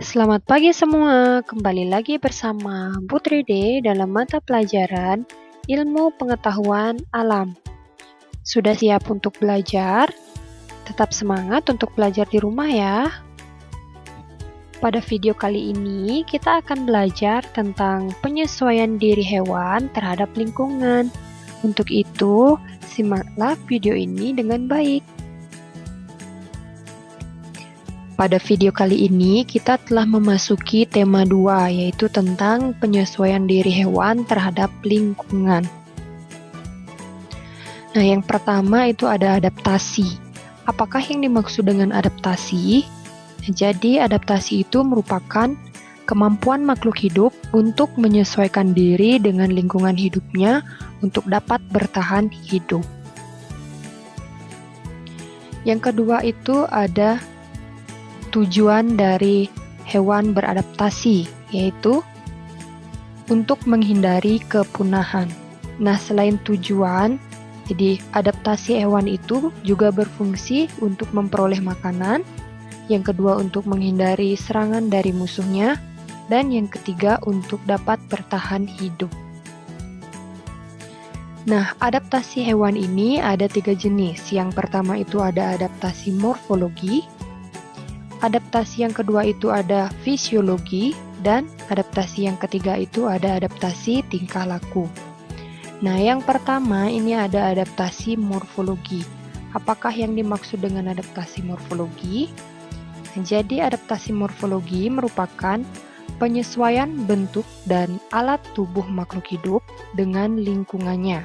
Selamat pagi semua, kembali lagi bersama Putri D dalam mata pelajaran Ilmu Pengetahuan Alam. Sudah siap untuk belajar? Tetap semangat untuk belajar di rumah ya. Pada video kali ini, kita akan belajar tentang penyesuaian diri hewan terhadap lingkungan. Untuk itu, simaklah video ini dengan baik. Pada video kali ini, kita telah memasuki tema 2, yaitu tentang penyesuaian diri hewan terhadap lingkungan. Nah, yang pertama itu ada adaptasi. Apakah yang dimaksud dengan adaptasi? Jadi, adaptasi itu merupakan kemampuan makhluk hidup untuk menyesuaikan diri dengan lingkungan hidupnya untuk dapat bertahan hidup. Yang kedua itu ada tujuan dari hewan beradaptasi, yaitu untuk menghindari kepunahan. Nah, selain tujuan, jadi adaptasi hewan itu juga berfungsi untuk memperoleh makanan, yang kedua untuk menghindari serangan dari musuhnya, dan yang ketiga untuk dapat bertahan hidup. Nah, adaptasi hewan ini ada 3 jenis. Yang pertama itu ada adaptasi morfologi, adaptasi yang kedua itu ada fisiologi, dan adaptasi yang ketiga itu ada adaptasi tingkah laku. Nah, yang pertama ini ada adaptasi morfologi. Apakah yang dimaksud dengan adaptasi morfologi? Jadi, adaptasi morfologi merupakan penyesuaian bentuk dan alat tubuh makhluk hidup dengan lingkungannya.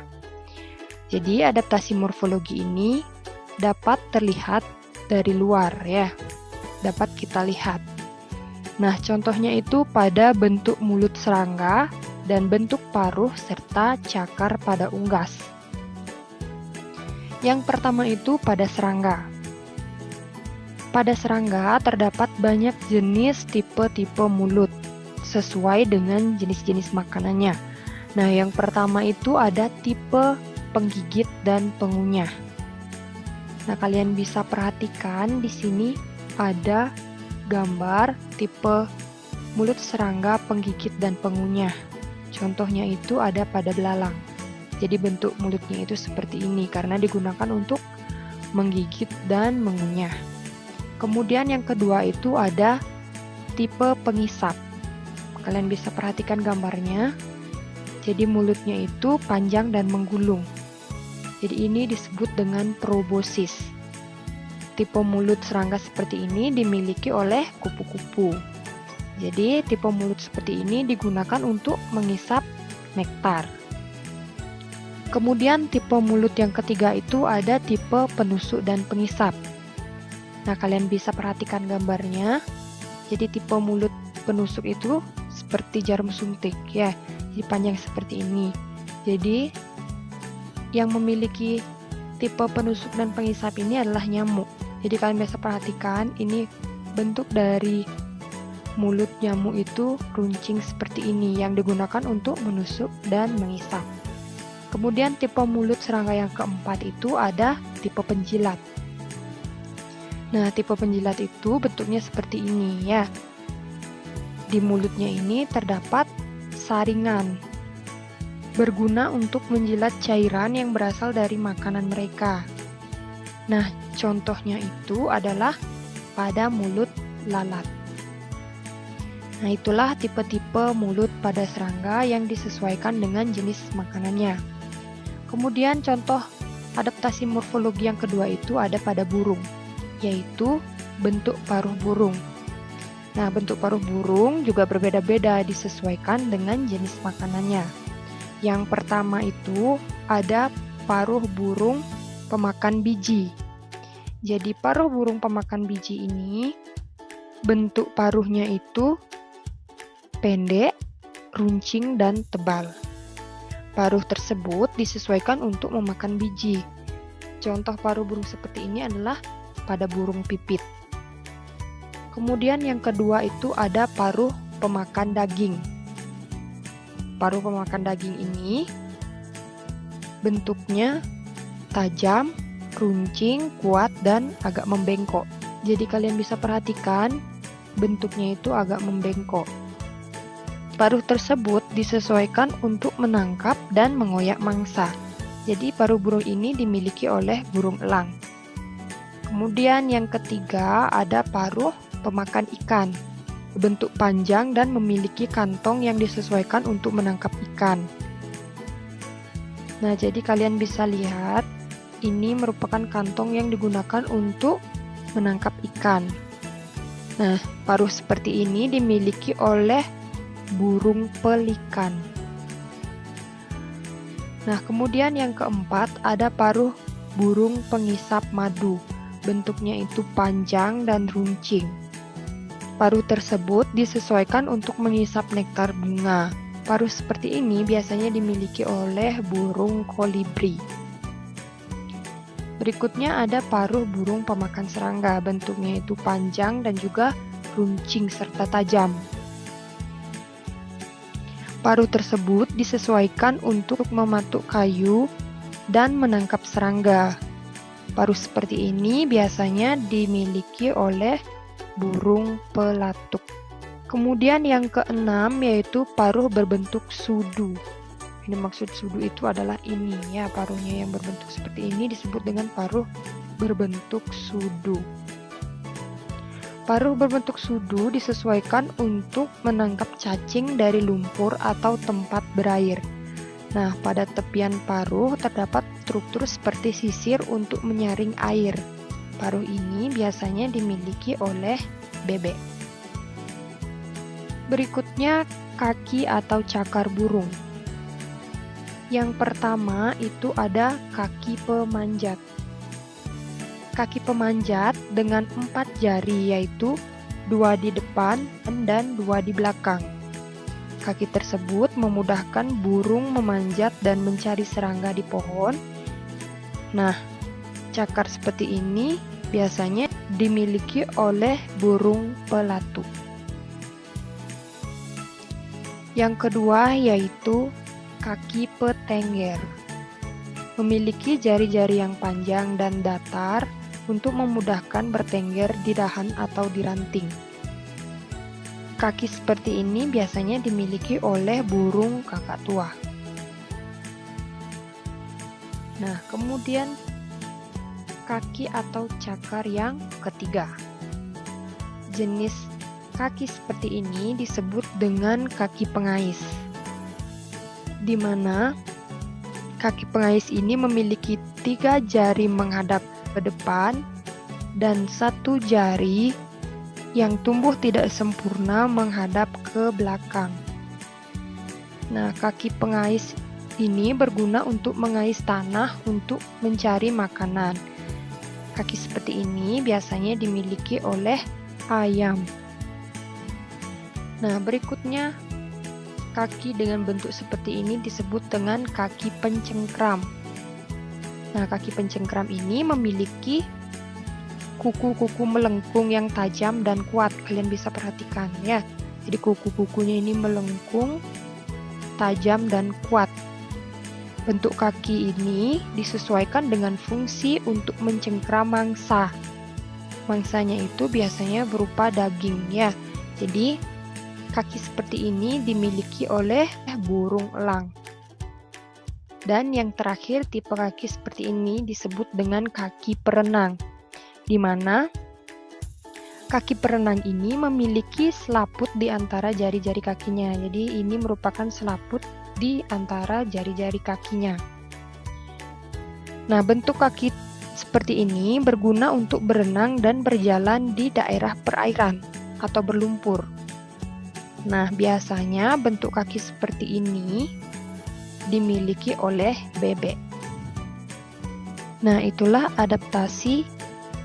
Jadi, adaptasi morfologi ini dapat terlihat dari luar ya. Dapat kita lihat. Nah, contohnya itu pada bentuk mulut serangga dan bentuk paruh serta cakar pada unggas. Yang pertama itu pada serangga. Pada serangga terdapat banyak jenis tipe-tipe mulut sesuai dengan jenis-jenis makanannya. Nah, yang pertama itu ada tipe penggigit dan pengunyah. Nah, kalian bisa perhatikan di sini ada gambar tipe mulut serangga penggigit dan pengunyah. Contohnya itu ada pada belalang. Jadi bentuk mulutnya itu seperti ini karena digunakan untuk menggigit dan mengunyah. Kemudian yang kedua itu ada tipe pengisap. Kalian bisa perhatikan gambarnya. Jadi mulutnya itu panjang dan menggulung. Jadi ini disebut dengan proboscis. Tipe mulut serangga seperti ini dimiliki oleh kupu-kupu. Jadi, tipe mulut seperti ini digunakan untuk mengisap nektar. Kemudian, tipe mulut yang ketiga itu ada tipe penusuk dan pengisap. Nah, kalian bisa perhatikan gambarnya. Jadi, tipe mulut penusuk itu seperti jarum suntik, ya. Jadi, panjang seperti ini. Jadi, yang memiliki tipe penusuk dan pengisap ini adalah nyamuk. Jadi kalian bisa perhatikan ini bentuk dari mulut nyamuk itu runcing seperti ini yang digunakan untuk menusuk dan mengisap. Kemudian tipe mulut serangga yang keempat itu ada tipe penjilat. Nah, tipe penjilat itu bentuknya seperti ini ya. Di mulutnya ini terdapat saringan berguna untuk menjilat cairan yang berasal dari makanan mereka. Nah, contohnya itu adalah pada mulut lalat. Nah, itulah tipe-tipe mulut pada serangga yang disesuaikan dengan jenis makanannya. Kemudian contoh adaptasi morfologi yang kedua itu ada pada burung, yaitu bentuk paruh burung. Nah, bentuk paruh burung juga berbeda-beda disesuaikan dengan jenis makanannya. Yang pertama itu ada paruh burung pemakan biji. Jadi paruh burung pemakan biji ini bentuk paruhnya itu pendek, runcing, dan tebal. Paruh tersebut disesuaikan untuk memakan biji. Contoh paruh burung seperti ini adalah pada burung pipit. Kemudian yang kedua itu ada paruh pemakan daging. Paruh pemakan daging ini bentuknya tajam, runcing, kuat, dan agak membengkok. Jadi kalian bisa perhatikan bentuknya itu agak membengkok. Paruh tersebut disesuaikan untuk menangkap dan mengoyak mangsa. Jadi paruh burung ini dimiliki oleh burung elang. Kemudian yang ketiga ada paruh pemakan ikan. Bentuk panjang dan memiliki kantong yang disesuaikan untuk menangkap ikan. Nah, jadi kalian bisa lihat ini merupakan kantong yang digunakan untuk menangkap ikan. Nah, paruh seperti ini dimiliki oleh burung pelikan. Nah, kemudian yang keempat ada paruh burung pengisap madu. Bentuknya itu panjang dan runcing. Paruh tersebut disesuaikan untuk mengisap nektar bunga. Paruh seperti ini biasanya dimiliki oleh burung kolibri. Berikutnya ada paruh burung pemakan serangga. Bentuknya itu panjang dan juga runcing serta tajam. Paruh tersebut disesuaikan untuk mematuk kayu dan menangkap serangga. Paruh seperti ini biasanya dimiliki oleh burung pelatuk. Kemudian yang keenam yaitu paruh berbentuk sudu. Ini maksud sudu itu adalah ini ya, paruhnya yang berbentuk seperti ini disebut dengan paruh berbentuk sudu. Paruh berbentuk sudu disesuaikan untuk menangkap cacing dari lumpur atau tempat berair. Nah, pada tepian paruh terdapat struktur seperti sisir untuk menyaring air. Paruh ini biasanya dimiliki oleh bebek. Berikutnya, kaki atau cakar burung. Yang pertama itu ada kaki pemanjat. Kaki pemanjat dengan 4 jari, yaitu 2 di depan dan 2 di belakang. Kaki tersebut memudahkan burung memanjat dan mencari serangga di pohon. Nah, cakar seperti ini biasanya dimiliki oleh burung pelatuk. Yang kedua yaitu kaki petengger. Memiliki jari-jari yang panjang dan datar untuk memudahkan bertengger di dahan atau di ranting. Kaki seperti ini biasanya dimiliki oleh burung kakak tua. Nah, kemudian kaki atau cakar yang ketiga. Jenis kaki seperti ini disebut dengan kaki pengais, di mana kaki pengais ini memiliki 3 jari menghadap ke depan dan 1 jari yang tumbuh tidak sempurna menghadap ke belakang. Nah, kaki pengais ini berguna untuk mengais tanah untuk mencari makanan. Kaki seperti ini biasanya dimiliki oleh ayam. Nah, berikutnya kaki dengan bentuk seperti ini disebut dengan kaki pencengkram. Nah, kaki pencengkram ini memiliki kuku-kuku melengkung yang tajam dan kuat. Kalian bisa perhatikan ya. Jadi kuku-kukunya ini melengkung, tajam dan kuat. Bentuk kaki ini disesuaikan dengan fungsi untuk mencengkram mangsa. Mangsanya itu biasanya berupa daging ya. Jadi kaki seperti ini dimiliki oleh burung elang. Dan yang terakhir, tipe kaki seperti ini disebut dengan kaki perenang, di mana kaki perenang ini memiliki selaput di antara jari-jari kakinya. Jadi ini merupakan selaput di antara jari-jari kakinya. Nah, bentuk kaki seperti ini berguna untuk berenang dan berjalan di daerah perairan atau berlumpur. Nah, biasanya bentuk kaki seperti ini dimiliki oleh bebek. Nah, itulah adaptasi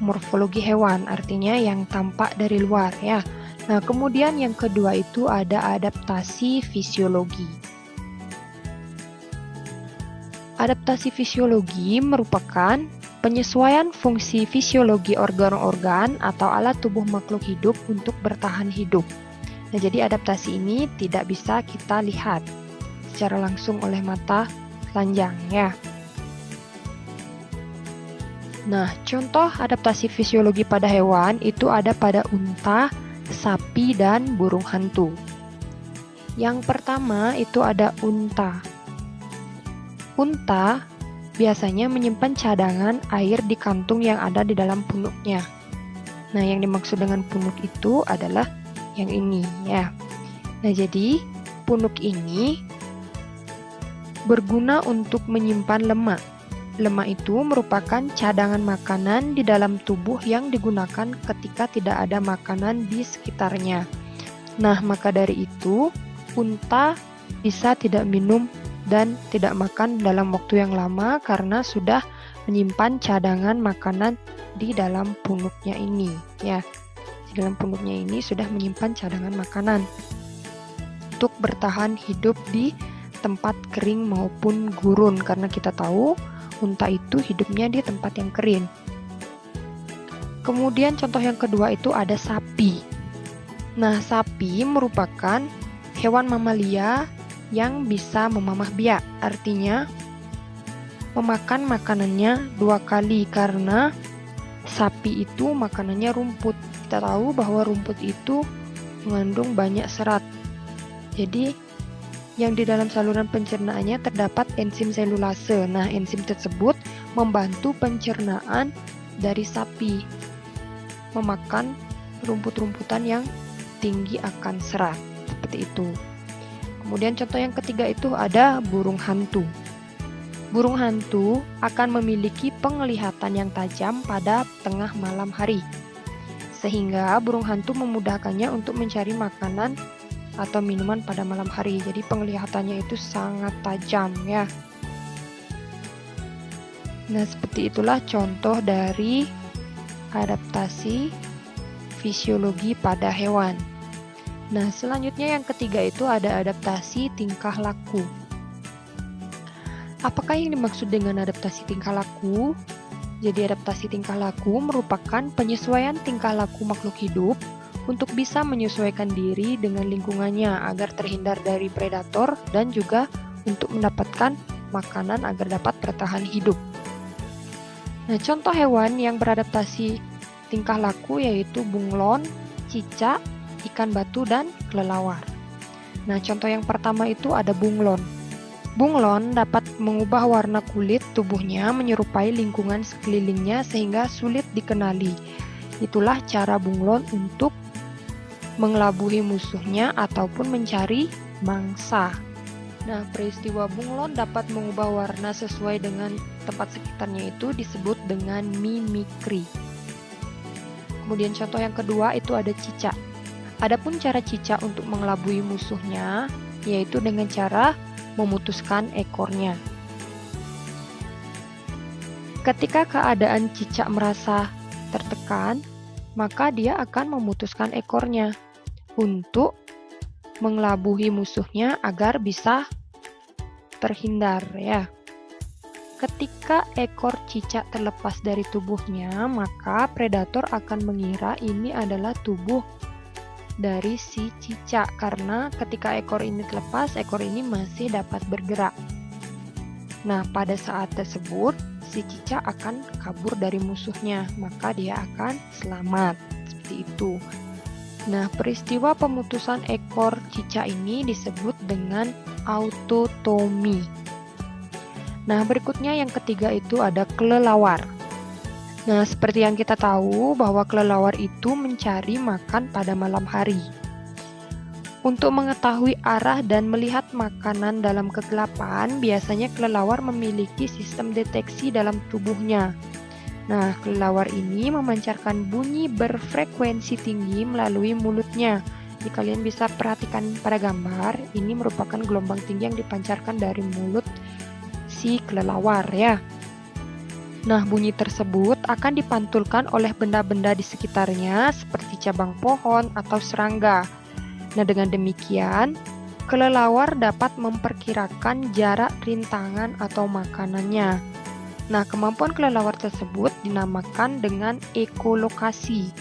morfologi hewan, artinya yang tampak dari luar ya. Nah, kemudian yang kedua itu ada adaptasi fisiologi. Adaptasi fisiologi merupakan penyesuaian fungsi fisiologi organ-organ atau alat tubuh makhluk hidup untuk bertahan hidup. Nah, jadi adaptasi ini tidak bisa kita lihat secara langsung oleh mata telanjang ya. Nah, contoh adaptasi fisiologi pada hewan itu ada pada unta sapi, dan burung hantu. Yang pertama itu ada unta. Unta biasanya menyimpan cadangan air di kantung yang ada di dalam punuknya. Nah, yang dimaksud dengan punuk itu adalah yang ini ya. Nah, jadi punuk ini berguna untuk menyimpan lemak. Lemak itu merupakan cadangan makanan di dalam tubuh yang digunakan ketika tidak ada makanan di sekitarnya. Nah, maka dari itu, unta bisa tidak minum dan tidak makan dalam waktu yang lama karena sudah menyimpan cadangan makanan di dalam punuknya ini ya. Di dalam punuknya ini sudah menyimpan cadangan makanan untuk bertahan hidup di tempat kering maupun gurun, karena kita tahu unta itu hidupnya di tempat yang kering. Kemudian contoh yang kedua itu ada sapi. Nah, sapi merupakan hewan mamalia yang bisa memamah biak, artinya memakan makanannya 2 kali karena sapi itu makanannya rumput. Kita tahu bahwa rumput itu mengandung banyak serat. Jadi yang di dalam saluran pencernaannya terdapat enzim selulase. Nah, enzim tersebut membantu pencernaan dari sapi, memakan rumput-rumputan yang tinggi akan serat, seperti itu. Kemudian contoh yang ketiga itu ada burung hantu. Burung hantu akan memiliki penglihatan yang tajam pada tengah malam hari, sehingga burung hantu memudahkannya untuk mencari makanan atau minuman pada malam hari. Jadi penglihatannya itu sangat tajam ya. Nah, seperti itulah contoh dari adaptasi fisiologi pada hewan. Nah, selanjutnya yang ketiga itu ada adaptasi tingkah laku. Apakah yang dimaksud dengan adaptasi tingkah laku? Jadi adaptasi tingkah laku merupakan penyesuaian tingkah laku makhluk hidup untuk bisa menyesuaikan diri dengan lingkungannya agar terhindar dari predator dan juga untuk mendapatkan makanan agar dapat bertahan hidup. Nah, contoh hewan yang beradaptasi tingkah laku yaitu bunglon, cicak, ikan batu, dan kelelawar. Nah, contoh yang pertama itu ada bunglon. Bunglon dapat mengubah warna kulit tubuhnya menyerupai lingkungan sekelilingnya sehingga sulit dikenali. Itulah cara bunglon untuk mengelabuhi musuhnya ataupun mencari mangsa. Nah, peristiwa bunglon dapat mengubah warna sesuai dengan tempat sekitarnya itu disebut dengan mimikri. Kemudian contoh yang kedua itu ada cicak. Adapun cara cicak untuk mengelabui musuhnya yaitu dengan cara memutuskan ekornya. Ketika keadaan cicak merasa tertekan, maka dia akan memutuskan ekornya untuk mengelabuhi musuhnya agar bisa terhindar ya. Ketika ekor cicak terlepas dari tubuhnya, maka predator akan mengira ini adalah tubuh dari si cicak karena ketika ekor ini terlepas, ekor ini masih dapat bergerak. Nah, pada saat tersebut si cicak akan kabur dari musuhnya, maka dia akan selamat. Seperti itu. Nah, peristiwa pemutusan ekor cicak ini disebut dengan autotomi. Nah, berikutnya yang ketiga itu ada kelelawar. Nah, seperti yang kita tahu bahwa kelelawar itu mencari makan pada malam hari. Untuk mengetahui arah dan melihat makanan dalam kegelapan, biasanya kelelawar memiliki sistem deteksi dalam tubuhnya. Nah, kelelawar ini memancarkan bunyi berfrekuensi tinggi melalui mulutnya. Jadi kalian bisa perhatikan pada gambar, ini merupakan gelombang tinggi yang dipancarkan dari mulut si kelelawar ya. Nah, bunyi tersebut akan dipantulkan oleh benda-benda di sekitarnya seperti cabang pohon atau serangga. Nah, dengan demikian, kelelawar dapat memperkirakan jarak rintangan atau makanannya. Nah, kemampuan kelelawar tersebut dinamakan dengan ekolokasi.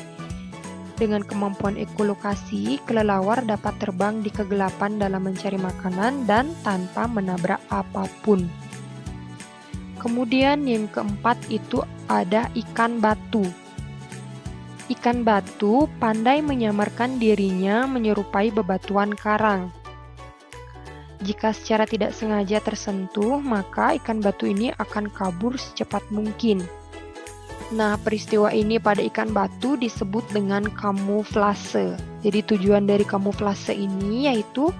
Dengan kemampuan ekolokasi, kelelawar dapat terbang di kegelapan dalam mencari makanan dan tanpa menabrak apapun. Kemudian yang keempat itu ada ikan batu. Ikan batu pandai menyamarkan dirinya menyerupai bebatuan karang. Jika secara tidak sengaja tersentuh, maka ikan batu ini akan kabur secepat mungkin. Nah, peristiwa ini pada ikan batu disebut dengan kamuflase. Jadi tujuan dari kamuflase ini yaitu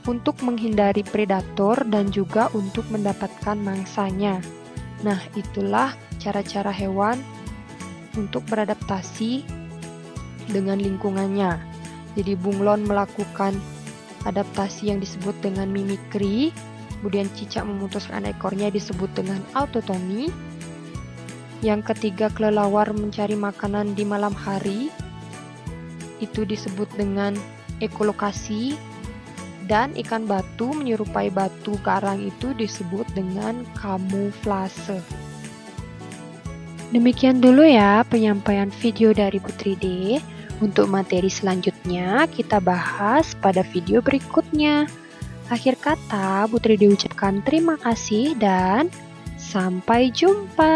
untuk menghindari predator dan juga untuk mendapatkan mangsanya. Nah, itulah cara-cara hewan untuk beradaptasi dengan lingkungannya. Jadi bunglon melakukan adaptasi yang disebut dengan mimikri, kemudian cicak memutuskan ekornya disebut dengan autotomi. Yang ketiga, kelelawar mencari makanan di malam hari, itu disebut dengan ekolokasi. Dan ikan batu menyerupai batu karang itu disebut dengan kamuflase. Demikian dulu ya penyampaian video dari Putri D. Untuk materi selanjutnya kita bahas pada video berikutnya. Akhir kata, Putri D ucapkan terima kasih dan sampai jumpa.